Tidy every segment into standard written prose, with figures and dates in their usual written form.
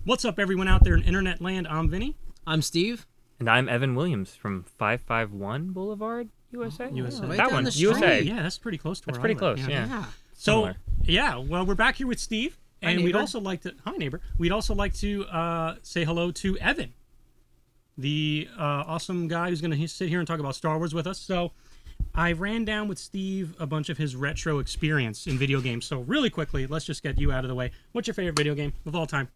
What's up, everyone out there in internet land? I'm Vinny. I'm Steve. And I'm Evan Williams from 551 Boulevard, USA. USA. Right that down one, the street. USA. Yeah, that's pretty close to That's where pretty I live. close, yeah. So, Similar. yeah, well, we're back here with Steve, Hi, and we'd neighbor. also like to hi neighbor. We'd also like to say hello to Evan, the awesome guy who's going to sit here and talk about Star Wars with us. So, I ran down with Steve a bunch of his retro experience in video games. So, really quickly, let's just get you out of the way. What's your favorite video game of all time?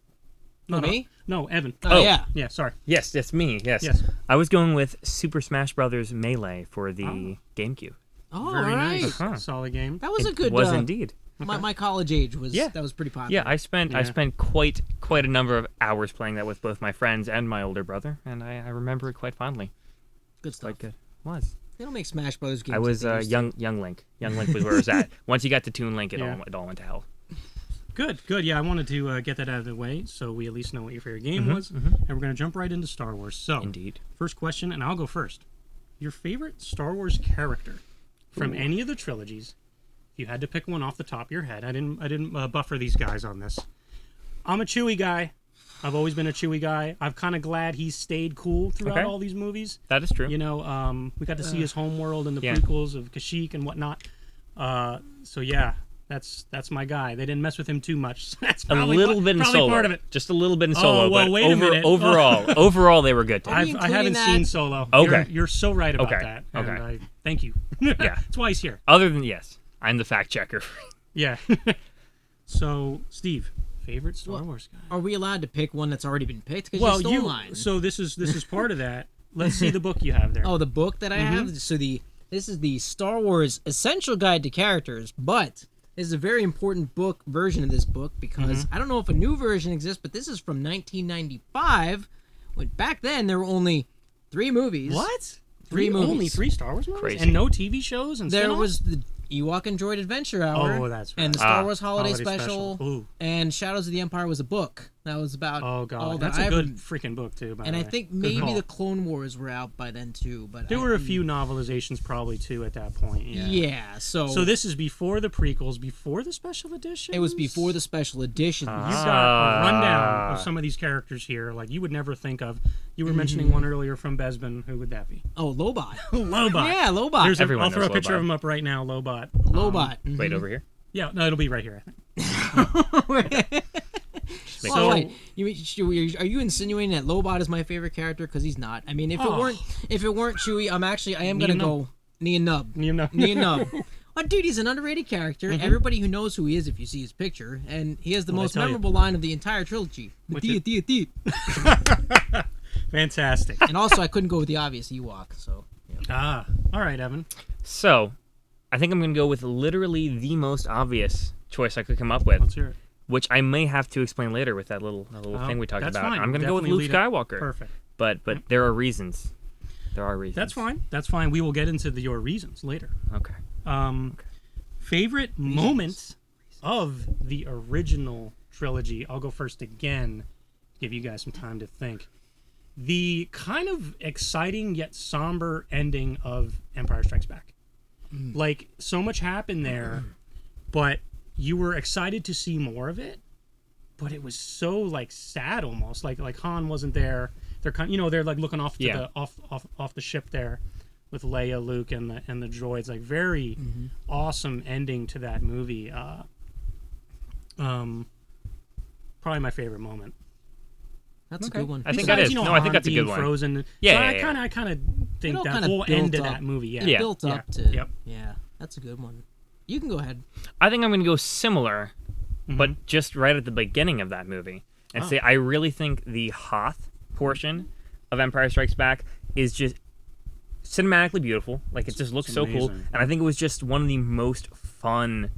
Me? No, Evan. Oh, yeah. Yeah, sorry. Yes, that's me. Yes. Yes. I was going with Super Smash Brothers Melee for the GameCube. Oh, Very all right. nice. Huh. Solid game. That was a It good. was indeed. My college age was. Yeah. That was pretty popular. Yeah, I spent Yeah. quite a number of hours playing that with both my friends and my older brother, and I remember it quite fondly. Good stuff. Quite good. Was. They don't make Smash Brothers games. I was like they used to. young Link. Young Link was where I was at. Once you got to Toon Link, Yeah. it all went to hell. Good. Yeah, I wanted to get that out of the way so we at least know what your favorite game was. And we're going to jump right into Star Wars. So, Indeed. first question, and I'll go first. Your favorite Star Wars character from any of the trilogies, if you had to pick one off the top of your head. I didn't buffer these guys on this. I'm a Chewie guy. I've always been a Chewie guy. I'm kind of glad he's stayed cool throughout Okay. all these movies. That is true. You know, we got to see his homeworld in the Yeah. prequels of Kashyyyk and whatnot. So yeah, that's my guy. They didn't mess with him too much. So that's A probably little bit in probably Solo. part of it. Just a little bit in Oh, Solo, well, but wait a minute. overall they were good. Too. Are we I haven't including that? seen Solo. Okay. You're so right about Okay. that. And Okay. I thank you. Yeah. That's why he's here. Other than yes, I'm the fact checker. Yeah. So, Steve, favorite Star Wars guy? Are we allowed to pick one that's already been picked? Because Well, you stole mine. So this is part of that. Let's see the book you have there. Oh, the book that I have. So this is the Star Wars Essential Guide to Characters, but this is a very important book version of this book because I don't know if a new version exists, but this is from 1995. When back then there were only 3 movies. What? Three movies. Only 3 Star Wars movies? Crazy. And no TV shows and There spin-offs? was the Ewok and Droid Adventure Hour. Oh, that's right. And the Star Ah. Wars Holiday Holiday Special. Special. Ooh. And Shadows of the Empire was a book. That was about Oh god, all that's that a I good ever- freaking book too. By And the I way. think Good maybe call. the Clone Wars were out by then too. But There were a few novelizations probably too at that point. Yeah. Yeah, so So this is before the prequels, before the special edition. it was before the special editions. You got a rundown of some of these characters here, like you would never think of. You were mentioning one earlier from Besbin. Who would that be? Oh, Lobot. Lobot. Yeah, Lobot. There's Everyone I'll throw a knows picture Lobot. of him up right now. Lobot. Lobot. Wait, over here. Yeah, no, it'll be right here. I think. Make Oh, So- wait. Are you insinuating that Lobot is my favorite character? Because he's not. I mean, if Oh. it weren't Chewie, I am gonna Nien go Nien Nub. You know. Nien Nub. Oh, dude, he's an underrated character. Everybody who knows who he is, if you see his picture, and he has the Well, I most tell you. memorable line of the entire trilogy. Which Tia, is- tia, tia. Fantastic. And also, I couldn't go with the obvious Ewok. So Ah, all right, Evan. So, I think I'm going to go with literally the most obvious choice I could come up with, Let's hear it. which I may have to explain later with that little Oh, thing we talked that's about. fine. I'm going to go with Definitely Luke lead it. Skywalker. Perfect. But there are reasons. There are reasons. That's fine. That's fine. We will get into your reasons later. Okay. Favorite moment of the original trilogy. I'll go first again. Give you guys some time to think. The kind of exciting yet somber ending of Empire Strikes Back. Like, so much happened there, but you were excited to see more of it. But it was so like sad almost. Like Han wasn't there. They're kind, they're like looking off to Yeah. the off the ship there with Leia, Luke, and the droids. Like very awesome ending to that movie. Probably my favorite moment. that's Okay. a good one. I think Besides, that is. No, I Han think that's a being good one. Frozen. Yeah, So yeah, I kind of think all that kinda whole built end of up. that movie. Yeah. It built Yeah. up to. Yep. Yeah, that's a good one. You can go ahead. I think I'm going to go similar, Mm-hmm. but just right at the beginning of that movie. And say I really think the Hoth portion of Empire Strikes Back is just cinematically beautiful. Like, it just looks It's so cool. amazing. And I think it was just one of the most fun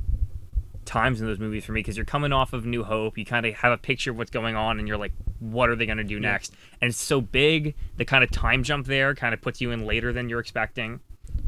times in those movies for me, because you're coming off of New Hope, you kind of have a picture of what's going on, and you're like, what are they going to do next? And it's so big, the kind of time jump there kind of puts you in later than you're expecting,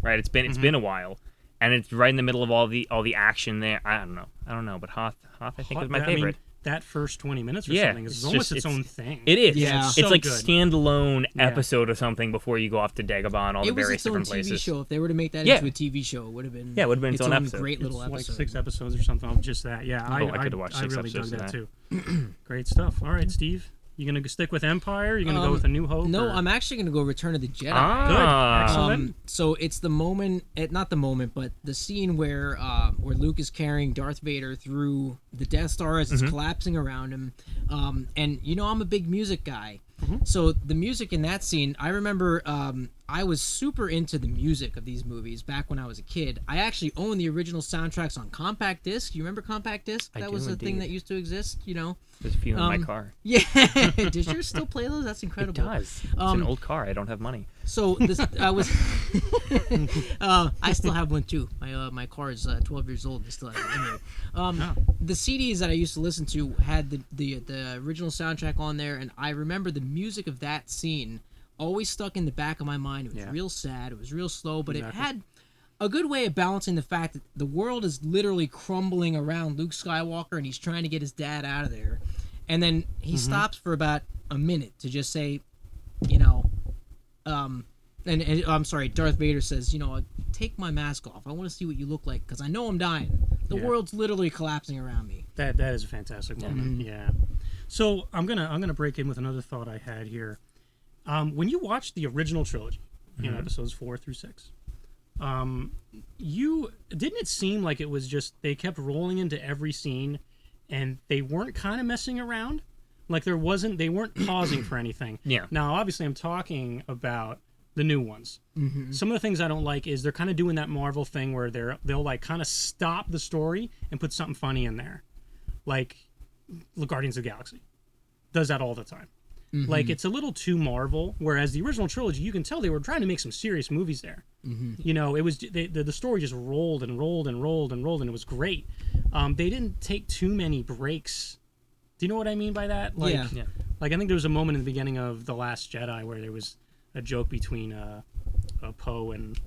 right? It's been a while, and it's right in the middle of all the action there. I don't know, but Hoth I think was my favorite. that first 20 minutes or Yeah, something is it's almost just- its own thing. It is. Yeah. It's So like good. standalone Yeah. episode or something before you go off to Dagobah, all the It was various its own different TV places. show. If they were to make that Yeah. into a TV show, it would have been. Yeah, it would have been its own episode. great little It's like episode. 6 episodes or something of just that. Yeah, Oh, I could've watched 6 really dug episodes of that that. too. Great stuff. All right, Steve, you gonna stick with Empire? You gonna go with A New Hope? No, or- I'm actually going to go Return of the Jedi. Ah. Excellent. So it's the moment, not the moment, but the scene where Luke is carrying Darth Vader through the Death Star as it's collapsing around him. And I'm a big music guy. So the music in that scene, I remember I was super into the music of these movies back when I was a kid. I actually own the original soundtracks on compact disc. You remember compact disc? I That do was a thing indeed. that used to exist, There's a few in my car. Yeah. Does yours still play those? That's It incredible. does. It's an old car. I don't have money. So this, I was, I still have one too. My car is 12 years old and still has it anyway. The CDs that I used to listen to had the original soundtrack on there, and I remember the music of that scene always stuck in the back of my mind. It was Yeah. real sad. It was real slow, but Exactly. it had a good way of balancing the fact that the world is literally crumbling around Luke Skywalker, and he's trying to get his dad out of there. And then he stops for about a minute to just say, and I'm sorry, Darth Vader says, take my mask off. I want to see what you look like because I know I'm dying. The Yeah. world's literally collapsing around me. That is a fantastic moment. Yeah. So I'm gonna break in with another thought I had here. When you watch the original trilogy, episodes 4 through 6, you didn't it seem like it was just they kept rolling into every scene, and they weren't kind of messing around, like they weren't pausing for anything. Yeah. Now, obviously, I'm talking about the new ones. Some of the things I don't like is they're kind of doing that Marvel thing where they'll like kind of stop the story and put something funny in there, like Guardians of the Galaxy does that all the time. Like it's a little too Marvel, whereas the original trilogy, you can tell they were trying to make some serious movies there. It was the story just rolled and rolled and rolled and rolled, and it was great. They didn't take too many breaks. Do you know what I mean by that? Like, Yeah. Yeah. like I think there was a moment in the beginning of The Last Jedi where there was a joke between Poe and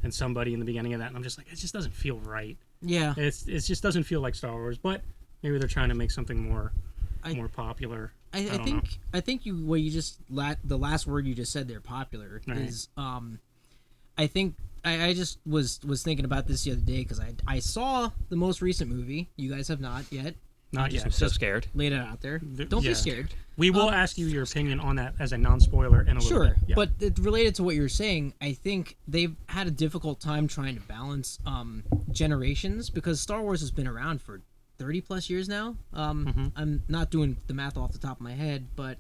somebody in the beginning of that, and I'm just like, it just doesn't feel right. Yeah. It just doesn't feel like Star Wars, but maybe they're trying to make something more I- popular. I don't know. think the last word you just said there, popular, Right. is I think I just was thinking about this the other day because I saw the most recent movie. You guys have not yet. Not yet. I'm so scared. Laid it out there. Don't yeah. be scared. We will ask you your opinion on that as a non-spoiler in a little Sure, bit. Yeah. but related to what you're saying, I think they've had a difficult time trying to balance generations because Star Wars has been around for 30 plus years now. I'm not doing the math off the top of my head, but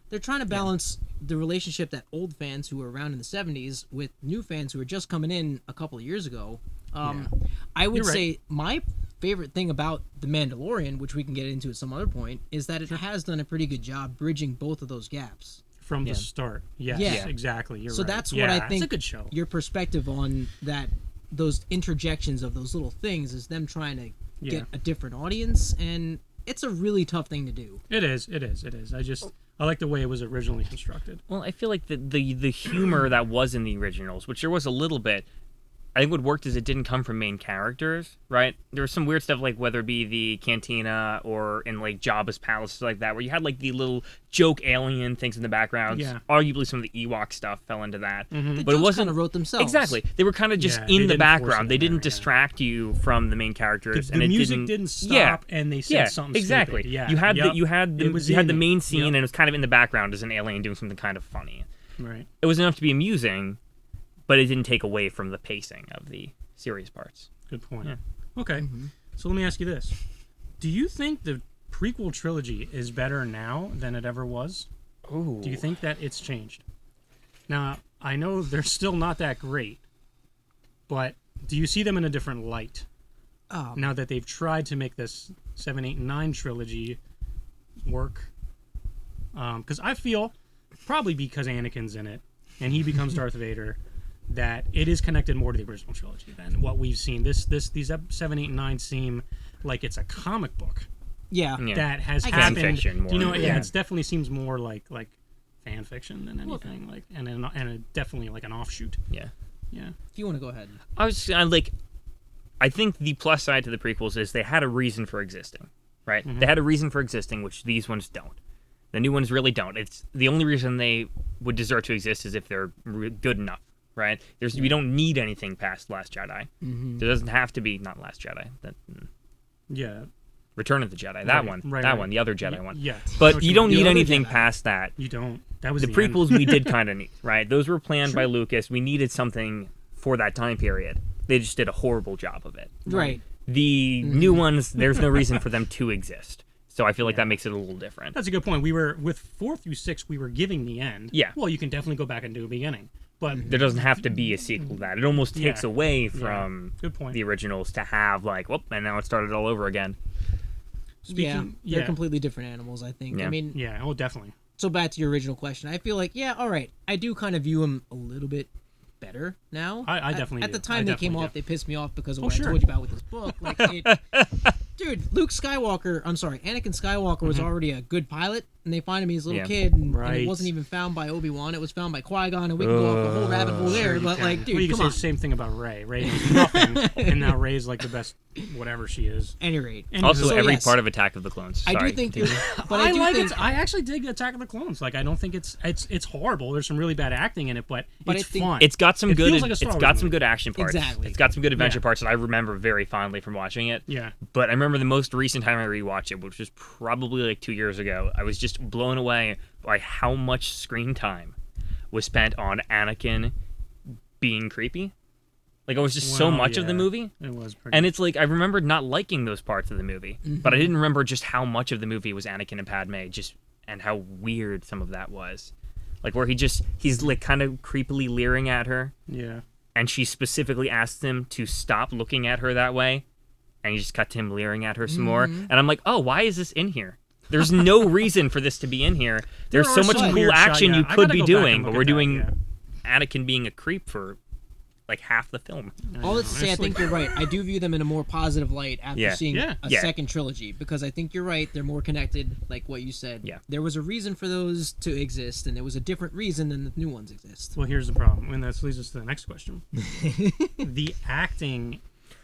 they're trying to balance the relationship that old fans who were around in the 70s with new fans who were just coming in a couple of years ago. I would You're right. say my favorite thing about The Mandalorian, which we can get into at some other point, is that it has done a pretty good job bridging both of those gaps. From the start. Yes, Yeah. exactly. You're So right. that's what Yeah, I think. It's a good show. Your perspective on that, those interjections of those little things, is them trying to Yeah. get a different audience, and it's a really tough thing to do. It is. I like the way it was originally constructed. Well, I feel like the humor that was in the originals, which there was a little bit, I think what worked is it didn't come from main characters, right? There was some weird stuff like whether it be the cantina or in like Jabba's palace, stuff like that, where you had like the little joke alien things in the background. Yeah. Arguably some of the Ewok stuff fell into that. The But it jokes wasn't kind of wrote themselves. Exactly. They were kind of just Yeah, they in the didn't force it background. They in there, didn't yeah. distract you from the main characters. The and it music didn't stop, Yeah. and they said Yeah, something exactly. stupid. Yeah, you had yep. the It was you had in the it. main scene, Yep. and it was kind of in the background as an alien doing something kind of funny. Right. It was enough to be amusing, but it didn't take away from the pacing of the serious parts. Good point. Yeah. Okay. So let me ask you this: do you think the prequel trilogy is better now than it ever was? Ooh. Do you think that it's changed? Now, I know they're still not that great, but do you see them in a different light now that they've tried to make this 7, 8, and 9 trilogy work? Because I feel, probably because Anakin's in it and he becomes Darth Vader, that it is connected more to the original trilogy than what we've seen. These 7, 8, and 9 seem like it's a comic book Yeah. Yeah. that has I happened. Fan fiction more. You know, yeah, Yeah. it definitely seems more like fan fiction than anything. Definitely like an offshoot. Yeah. Yeah. If you want to go ahead. I think the plus side to the prequels is they had a reason for existing, right? They had a reason for existing, which these ones don't. The new ones really don't. It's the only reason they would deserve to exist is if they're good enough, right? We don't need anything past Last Jedi. There doesn't have to be not Last Jedi. Yeah. Return of the Jedi. That one. Right. One. The other Jedi one. Yeah. But you don't The need other anything Jedi. past that. You don't. That was The the prequels end. we did kind of need, right? Those were planned by Lucas. We needed something for that time period. They just did a horrible job of it. Right. The new ones, there's no reason for them to exist. So I feel like that makes it a little different. That's a good point. We were with 4 through 6. We were giving the end. Yeah. Well, you can definitely go back and do a beginning, but There doesn't have to be a sequel to that. It almost takes Yeah. away from good point. the originals to have like, whoop, and now it started all over again. Speaking, They're completely different animals, I think. Yeah. I mean, Yeah. Oh, definitely. so back to your original question, I feel like, yeah, all right, I do kind of view him a little bit better now. I definitely At the do. time I they came definitely off, do. they pissed me off because of Oh, what sure. I told you about with this book. Like, dude, Anakin Skywalker was already a good pilot, and they find him as a little Yeah. kid, and Right. it wasn't even found by Obi-Wan. It was found by Qui-Gon, and we can go off the whole rabbit hole there. Sure you But can. like, dude, well, you can come say on. the same thing about Rey. Rey is nothing, and now Rey's like the best, whatever she is. Any rate, And Also, So, every yes. part of Attack of the Clones. I Sorry, do think, continue. but I I do like think, it. I actually dig Attack of the Clones. Like, I don't think it's horrible. There's some really bad acting in it, but But it's I think fun. It's got some It good. feels like a It's Star Wars got some movie. good action parts. Exactly. It's got some good adventure Yeah. parts that I remember very fondly from watching it. Yeah. But I remember the most recent time I rewatched it, which was probably like 2 years ago. I was just blown away by how much screen time was spent on Anakin being creepy. Like, it was just so Well, much of the yeah. movie. It was pretty. And it's like, I remembered not liking those parts of the movie, but I didn't remember just how much of the movie was Anakin and Padme, and how weird some of that was. Like, where he's like kind of creepily leering at her, yeah. and she specifically asks him to stop looking at her that way, and he just cut to him leering at her some more. And I'm like, oh, why is this in here? There's no reason for this to be in here. There's There so are much some cool weird action shot- you yeah, I could gotta be go back and doing, look but at we're that, doing yeah. Anakin being a creep for like half the film. all this to say, I think you're right. I do view them in a more positive light after Yeah. seeing Yeah. a Yeah. second trilogy, because I think you're right. They're more connected, like what you said. Yeah. There was a reason for those to exist, and there was a different reason than the new ones exist. Well, here's the problem, and that leads us to the next question. The acting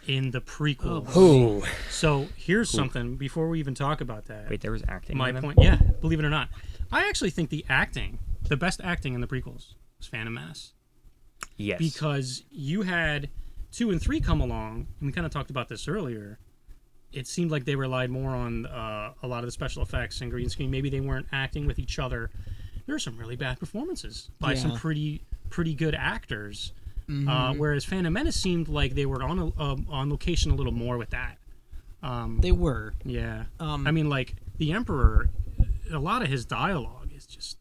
in the prequel. Oh, So here's something before we even talk about that. wait, there was acting. My in them? point, yeah, believe it or not, I actually think the best acting in the prequels was Phantom Menace, Yes. because you had 2 and 3 come along, and we kind of talked about this earlier. It seemed like they relied more on a lot of the special effects and green screen. Maybe they weren't acting with each other. There were some really bad performances by some Yeah. pretty good actors. Whereas Phantom Menace seemed like they were on location a little more with that. They were. Yeah. Um, I mean, like, the Emperor, a lot of his dialogue is just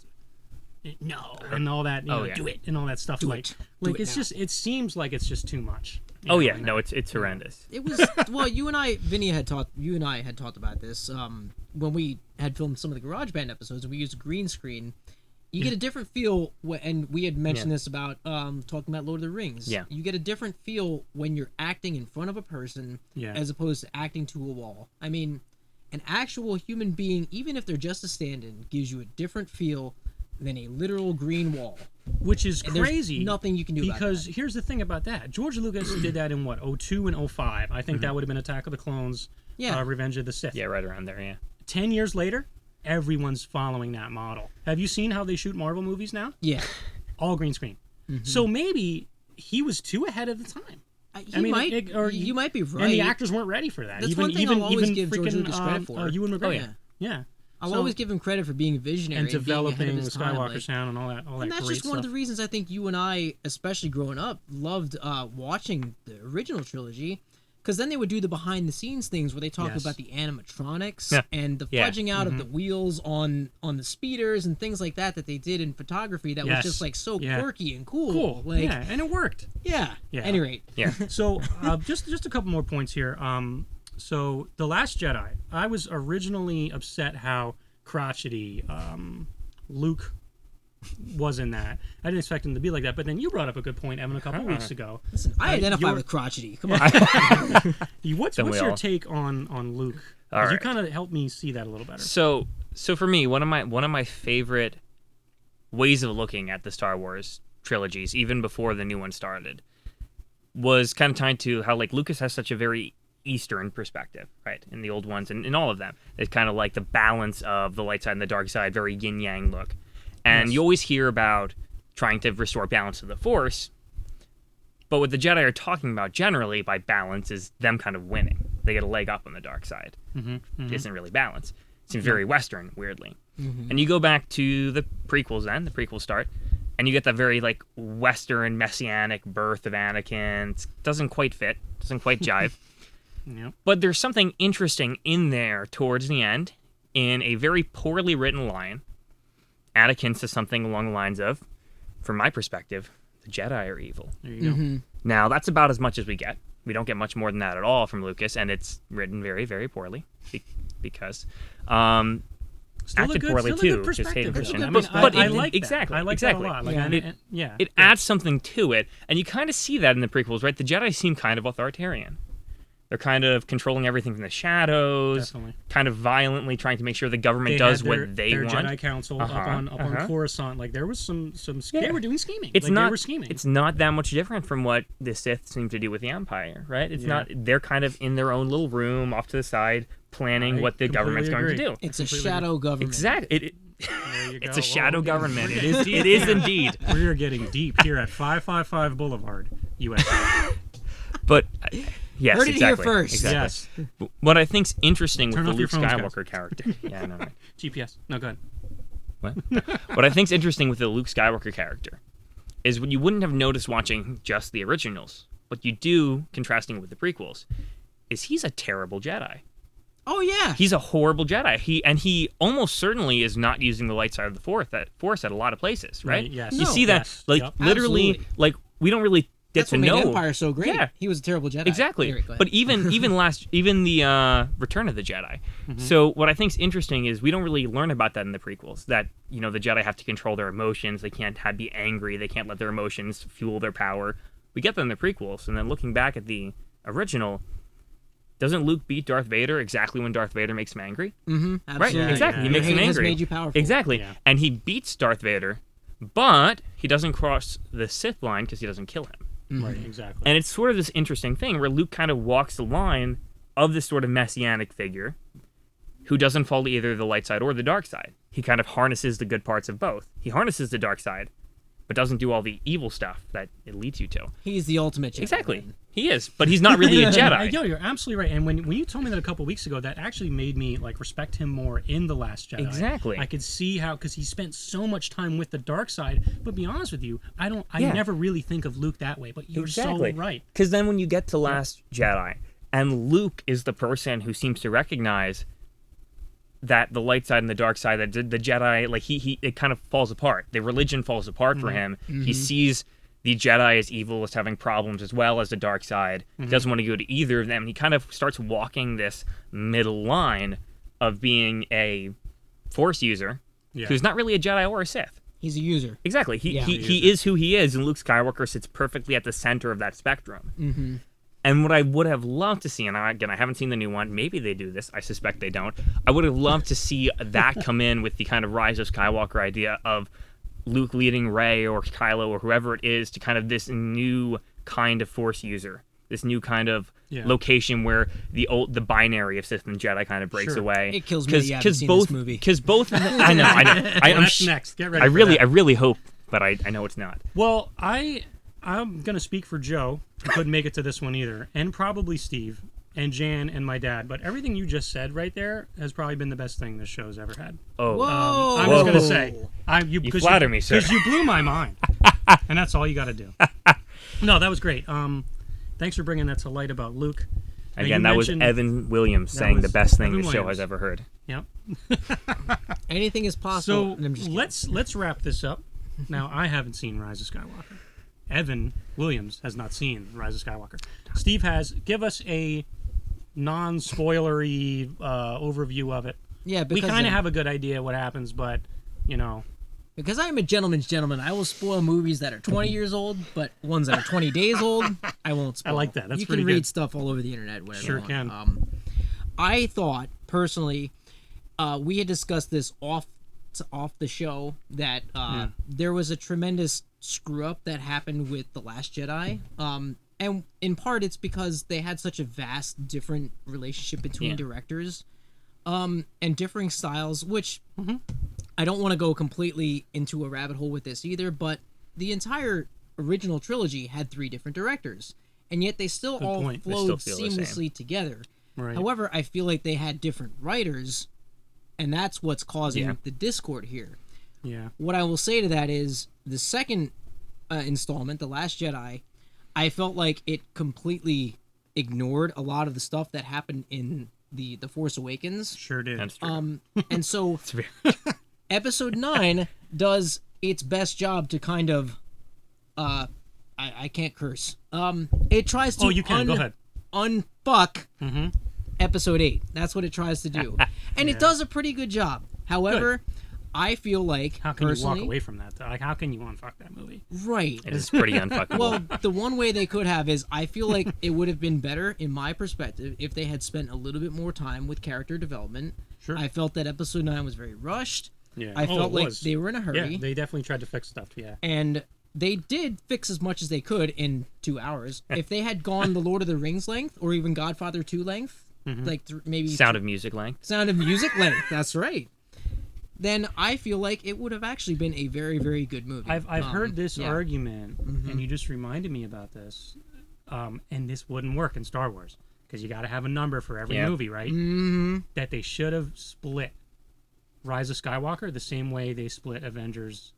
no and all that. You know, yeah. do it and all that stuff. Like, it. Do like it it's now. just it seems like it's just too much. you Oh know, yeah, and no, it's horrendous. It was well. You and I had talked about this when we had filmed some of the GarageBand episodes, and we used a green screen. You get a different feel, and we had mentioned this about talking about Lord of the Rings. Yeah. You get a different feel when you're acting in front of a person, Yeah. as opposed to acting to a wall. I mean, an actual human being, even if they're just a stand-in, gives you a different feel than a literal green wall. which is And there's crazy. nothing you can do about because that. here's the thing about that. George Lucas did that in what 02 and 05. I think that would have been Attack of the Clones, Yeah. Revenge of the Sith. Yeah, right around there. Yeah. 10 years later, everyone's following that model. Have you seen how they shoot Marvel movies now? Yeah. All green screen. So maybe he was too ahead of the time. You might be right. And the actors weren't ready for that. That's even one thing even I'll always even give George freaking Lucas credit for. Ewan McGregor. yeah. Yeah. I'll So- always give him credit for being a visionary and being ahead of developing the his time, Skywalker like- sound and all that. And that's great just one of stuff. the reasons I think you and I, especially growing up, loved watching the original trilogy, because then they would do the behind-the-scenes things where they talk Yes. about the animatronics Yeah. and the Yeah. fudging out of the wheels on the speeders and things like that they did in photography that was Yes. just like so Yeah. quirky and cool. Cool. Like, yeah, and it worked. yeah. Yeah. Any rate, Yeah. So just a couple more points here. So The Last Jedi, I was originally upset how crotchety Luke was in that. I didn't expect him to be like that, but then you brought up a good point, Evan, a couple weeks ago. listen, I identify you're- with crotchety. Come on. What's Don't we your all? take on Luke? 'Cause All you right. kind of helped me see that a little better. So for me, one of my favorite ways of looking at the Star Wars trilogies, even before the new one started, was kind of tied to how like Lucas has such a very Eastern perspective, right? In the old ones and in all of them, it's kind of like the balance of the light side and the dark side, very yin yang look. And you always hear about trying to restore balance to the Force, but what the Jedi are talking about generally by balance is them kind of winning. They get a leg up on the dark side. It isn't really balance. It seems very Western, weirdly. And you go back to the prequels then, the prequels start, and you get that very like Western messianic birth of Anakin. It doesn't quite fit, doesn't quite jive. Yep. But there's something interesting in there towards the end, in a very poorly written line. Anakin says something along the lines of, from my perspective, the Jedi are evil. There you go. Now, that's about as much as we get. We don't get much more than that at all from Lucas, and it's written very, very poorly because Still acted a good, poorly still a good too. Just Hayden perspective, Christensen. though. I mean, But I it- like exactly, that. I like exactly. that a lot. Like, Yeah. and It adds something to it, and you kind of see that in the prequels, right? The Jedi seem kind of authoritarian. They're kind of controlling everything from the shadows, Definitely. kind of violently trying to make sure the government They does had their, what they their want. Jedi Council up on Coruscant. Like there was some Yeah. they were doing scheming. It's like, not. They were scheming. It's not that much different from what the Sith seem to do with the Empire, right? It's Yeah. not. They're kind of in their own little room off to the side, planning I what the government's going to completely do. It's a completely shadow government. Exactly. There you It's go. a shadow Whoa, government. we're It getting is. deep It is here. indeed. We are getting deep here at 555 Boulevard, USA. But yes, Heard it here exactly. first. Exactly. Yes. What I think's interesting Turn with the off your Luke phones, guys. Skywalker character. Yeah, no, no. GPS. No, go ahead. What I think's interesting with the Luke Skywalker character is what you wouldn't have noticed watching just the originals. What you do, contrasting with the prequels, is he's a terrible Jedi. Oh yeah. He's a horrible Jedi. He almost certainly is not using the light side of the Force at a lot of places, right? Right, yes. You No. see that, Yes, like yep. literally, Absolutely. like we don't really get That's to what made know. Empire so great. Yeah. He was a terrible Jedi. Exactly. Anyway, go ahead. But even the Return of the Jedi. So what I think's interesting is we don't really learn about that in the prequels. That the Jedi have to control their emotions. They can't be angry. They can't let their emotions fuel their power. We get that in the prequels, and then looking back at the original, doesn't Luke beat Darth Vader exactly when Darth Vader makes him angry? Right, Right. Exactly. He yeah. makes him Hate has angry. made you powerful. Exactly. Yeah. And he beats Darth Vader, but he doesn't cross the Sith line because he doesn't kill him. Right, exactly. And it's sort of this interesting thing where Luke kind of walks the line of this sort of messianic figure who doesn't fall to either the light side or the dark side. He kind of harnesses the good parts of both. He harnesses the dark side, but doesn't do all the evil stuff that it leads you to. He's the ultimate Jedi. Exactly. He is, but he's not really a Jedi. Yo, you're absolutely right. And when you told me that a couple weeks ago, that actually made me like respect him more in The Last Jedi. Exactly. I could see how, because he spent so much time with the dark side. But be honest with you, I Yeah. never really think of Luke that way. But you're Exactly. so right. Because then when you get to Last Jedi, and Luke is the person who seems to recognize that the light side and the dark side, that the Jedi, like it kind of falls apart. The religion falls apart for him. He sees the Jedi as evil, as having problems, as well as the dark side. He doesn't want to go to either of them. He kind of starts walking this middle line of being a Force user Yeah. who's not really a Jedi or a Sith. He's a user. Exactly. He Yeah. he is who he is, and Luke Skywalker sits perfectly at the center of that spectrum. Mm-hmm. And what I would have loved to see, and I haven't seen the new one. Maybe they do this. I suspect they don't. I would have loved to see that come in with the kind of Rise of Skywalker idea of Luke leading Rey or Kylo or whoever it is to kind of this new kind of Force user, this new kind of Yeah. location where the binary of Sith and Jedi kind of breaks Sure. away. It kills me that you haven't seen both, this movie. Because both, I know. I'm That's next. Get ready. I for really, that. I really hope, but I know it's not. Well, I'm gonna speak for Joe, who couldn't make it to this one either, and probably Steve and Jan and my dad. But everything you just said right there has probably been the best thing this show's ever had. Oh, Whoa. I'm just gonna Whoa. say, you flatter me, sir. because you blew my mind, and that's all you got to do. No, that was great. Thanks for bringing that to light about Luke. Now, again, you that was mentioned- Evan Williams That saying the was best thing Evan the show Williams. has ever heard. Yep. Anything is possible. So I'm just kidding. let's wrap this up. Now, I haven't seen Rise of Skywalker. Evan Williams has not seen Rise of Skywalker. Steve has. Give us a non-spoilery overview of it. Yeah, We because kind of have a good idea what happens, but because I am a gentleman's gentleman, I will spoil movies that are 20 years old, but ones that are 20 days old, I won't spoil. I like that. That's you pretty can read good. stuff all over the internet. Whatever Sure you can. want. I thought personally, we had discussed this off the show that there was a tremendous screw up that happened with The Last Jedi. And and in part it's because they had such a vast different relationship between Yeah. directors and differing styles, which I don't want to go completely into a rabbit hole with this either, but the entire original trilogy had 3 different directors, and yet they still all point. They flowed still feel the seamlessly together. Right. However, I feel like they had different writers, and that's what's causing Yeah. the discord here. Yeah. What I will say to that is the second installment, The Last Jedi, I felt like it completely ignored a lot of the stuff that happened in the Force Awakens. Sure did. That's true. And so It's very- Episode 9 does its best job to kind of I can't curse. It tries to Oh, you can. Go ahead. unfuck Mm-hmm. Episode 8. That's what it tries to do. And it does a pretty good job. However, I feel like How can personally, you walk away from that? Like, how can you unfuck that movie? right. It is pretty unfuckable. Well, the one way they could have is I feel like it would have been better, in my perspective, if they had spent a little bit more time with character development. Sure. I felt that Episode 9 was very rushed. Yeah. I Oh, felt it like was. they were in a hurry. Yeah, they definitely tried to fix stuff. Yeah. And they did fix as much as they could in 2 hours. If they had gone the Lord of the Rings length, or even Godfather 2 length, like maybe Sound of Music length. Sound of Music length, that's right, then I feel like it would have actually been a very, very good movie. I've heard this yeah. argument, and you just reminded me about this. And this wouldn't work in Star Wars because you got to have a number for every Yeah. movie, right? Mm-hmm. That they should have split Rise of Skywalker the same way they split Avengers,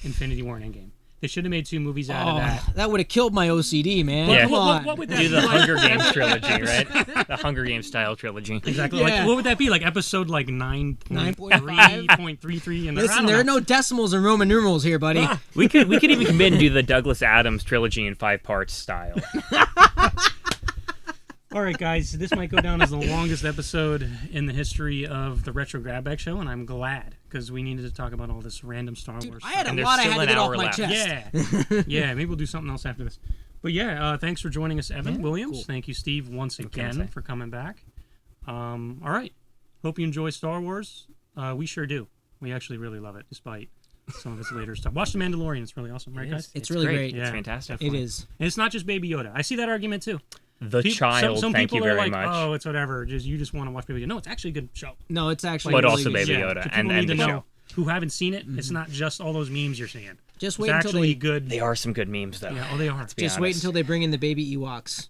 Infinity War, and Endgame. They should have made 2 movies out of that. That would have killed my OCD, man. Yeah. Come on. What would that Do be the like? Hunger Games trilogy, right? The Hunger Games style trilogy. Exactly. Yeah. Like, what would that be? Like episode like 9.3.33 and Listen, there are no decimals and Roman numerals here, buddy. We could even commit and do the Douglas Adams trilogy in 5 parts style. All right, guys, this might go down as the longest episode in the history of the Retro Grab Bag Show, and I'm glad because we needed to talk about all this random Star Dude, Wars I stuff. had a And there's lot I still had to an get off hour my left. chest. Yeah, yeah. Maybe we'll do something else after this. But yeah, thanks for joining us, Evan Williams. cool. Thank you, Steve, once can I again say? for coming back. All right, hope you enjoy Star Wars. We sure do. We actually really love it, despite some of its later stuff. Watch The Mandalorian; it's really awesome, right, guys? It's really great. Yeah. It's fantastic. It is. And it's not just Baby Yoda. I see that argument too. The Child, Some thank people you are very like, much. oh, it's whatever. You just want to watch Baby Yoda. No, it's actually a good show. No, it's actually But really also good. Baby Yeah, Yoda so and people need to the know show. who haven't seen it. It's not just all those memes you're seeing. Just It's wait until actually they good. They are some good memes, though. Yeah, oh, they are. Be just wait honest. until they bring in the baby Ewoks.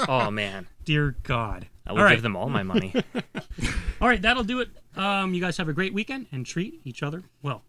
Oh, man. Dear God. I will All right. give them all my money. All right, that'll do it. You guys have a great weekend and treat each other well.